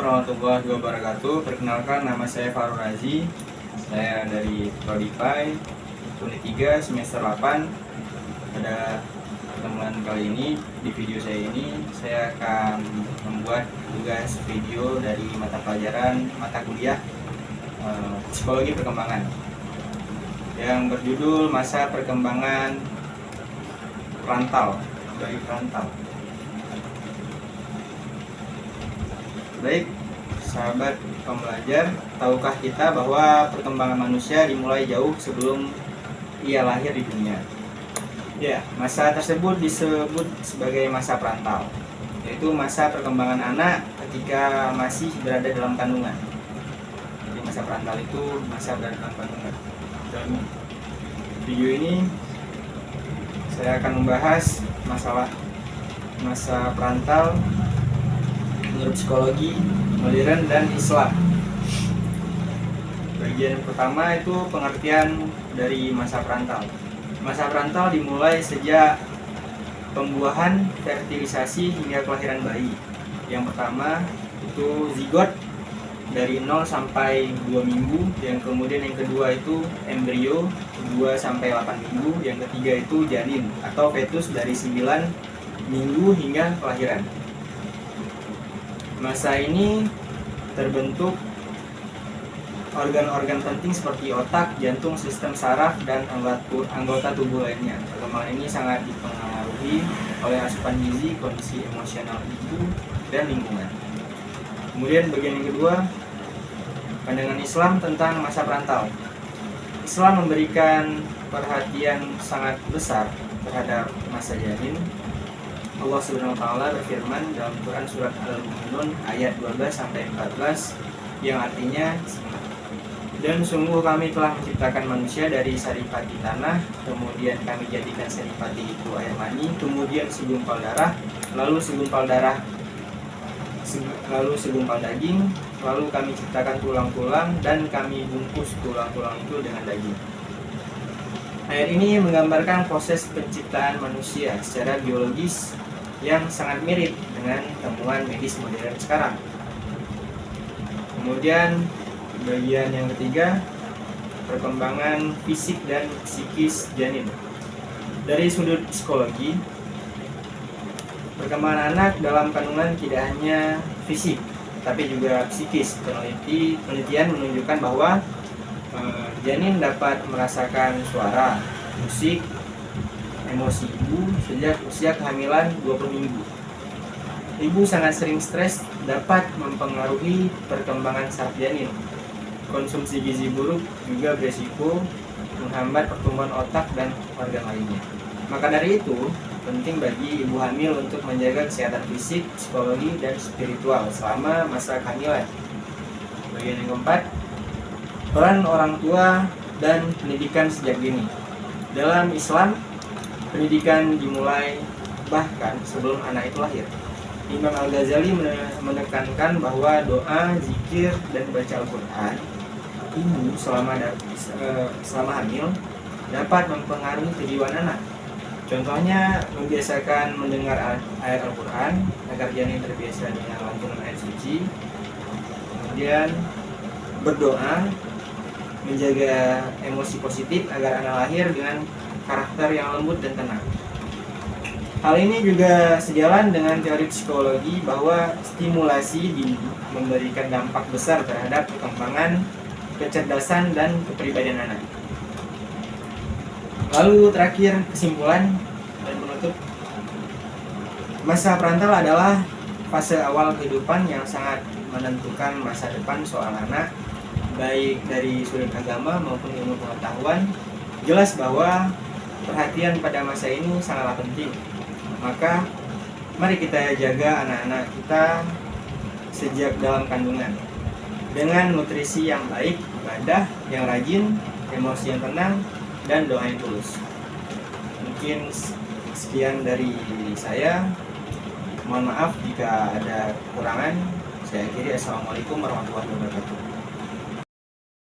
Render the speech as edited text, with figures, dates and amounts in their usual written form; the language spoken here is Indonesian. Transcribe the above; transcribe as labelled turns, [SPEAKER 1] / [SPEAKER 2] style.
[SPEAKER 1] warahmatullahi wabarakatuh. Perkenalkan, nama saya Farul Razi. Saya dari Prodipai Unit 3 semester 8. Pada pertemuan kali ini, di video saya ini, saya akan membuat tugas video dari mata pelajaran mata kuliah Psikologi Perkembangan yang berjudul Masa Perkembangan Perantau dari Perantau. Baik, sahabat pembelajar, tahukah kita bahwa perkembangan manusia dimulai jauh sebelum ia lahir di dunia? Ya, masa tersebut disebut sebagai masa perantau, yaitu masa perkembangan anak ketika masih berada dalam kandungan. Jadi masa perantau itu masa berada dalam kandungan. Dan video ini saya akan membahas masalah masa perantau menurut psikologi modern dan Islam. Bagian pertama itu pengertian dari masa perantau. Masa perantau dimulai sejak pembuahan, fertilisasi hingga kelahiran bayi. Yang pertama itu zigot dari 0 sampai 2 minggu, yang kemudian yang kedua itu embrio 2 sampai 8 minggu, yang ketiga itu janin atau fetus dari 9 minggu hingga kelahiran. Masa ini terbentuk organ-organ penting seperti otak, jantung, sistem saraf, dan anggota tubuh lainnya. Perkembangan ini sangat dipengaruhi oleh asupan gizi, kondisi emosional ibu, dan lingkungan. Kemudian bagian yang kedua, pandangan Islam tentang masa perantau. Islam memberikan perhatian sangat besar terhadap masa janin. Allah Subhanahu wa taala berfirman dalam Quran surat Al-Mu'minun ayat 12 sampai 14 yang artinya, dan sungguh kami telah menciptakan manusia dari saripati tanah, kemudian kami jadikan saripati itu air mani, kemudian segumpal darah, lalu segumpal daging, lalu kami ciptakan tulang-tulang dan kami bungkus tulang-tulang itu dengan daging. Ayat ini menggambarkan proses penciptaan manusia secara biologis yang sangat mirip dengan temuan medis modern sekarang. Kemudian bagian yang ketiga, perkembangan fisik dan psikis janin. Dari sudut psikologi, perkembangan anak dalam kandungan tidak hanya fisik, tapi juga psikis. Penelitian menunjukkan bahwa janin dapat merasakan suara, musik, emosi ibu sejak usia kehamilan 20 minggu. Ibu sangat sering stres dapat mempengaruhi perkembangan saraf janin. Konsumsi gizi buruk juga beresiko menghambat pertumbuhan otak dan organ lainnya. Maka dari itu, penting bagi ibu hamil untuk menjaga kesehatan fisik, psikologi, dan spiritual selama masa kehamilan. Bagian yang keempat, peran orang tua dan pendidikan sejak dini. Dalam Islam, pendidikan dimulai bahkan sebelum anak itu lahir. Imam Al-Ghazali menekankan bahwa doa, zikir, dan baca Al-Quran ibu selama hamil dapat mempengaruhi kejiwaan anak. Contohnya, membiasakan mendengar ayat Al-Quran agar janin terbiasa dengan lantunan ayat suci. Kemudian berdoa, menjaga emosi positif agar anak lahir dengan karakter yang lembut dan tenang. Hal ini juga sejalan dengan teori psikologi bahwa stimulasi dini memberikan dampak besar terhadap perkembangan, kecerdasan, dan kepribadian anak. Lalu terakhir, kesimpulan dan penutup. Masa perantau adalah fase awal kehidupan yang sangat menentukan masa depan seorang anak, baik dari sudut agama maupun ilmu pengetahuan. Jelas bahwa perhatian pada masa ini sangatlah penting. Maka mari kita jaga anak-anak kita sejak dalam kandungan dengan nutrisi yang baik, ibadah yang rajin, emosi yang tenang, dan doa yang tulus. Mungkin sekian dari saya. Mohon maaf jika ada kekurangan. Saya akhiri. Assalamualaikum warahmatullahi wabarakatuh.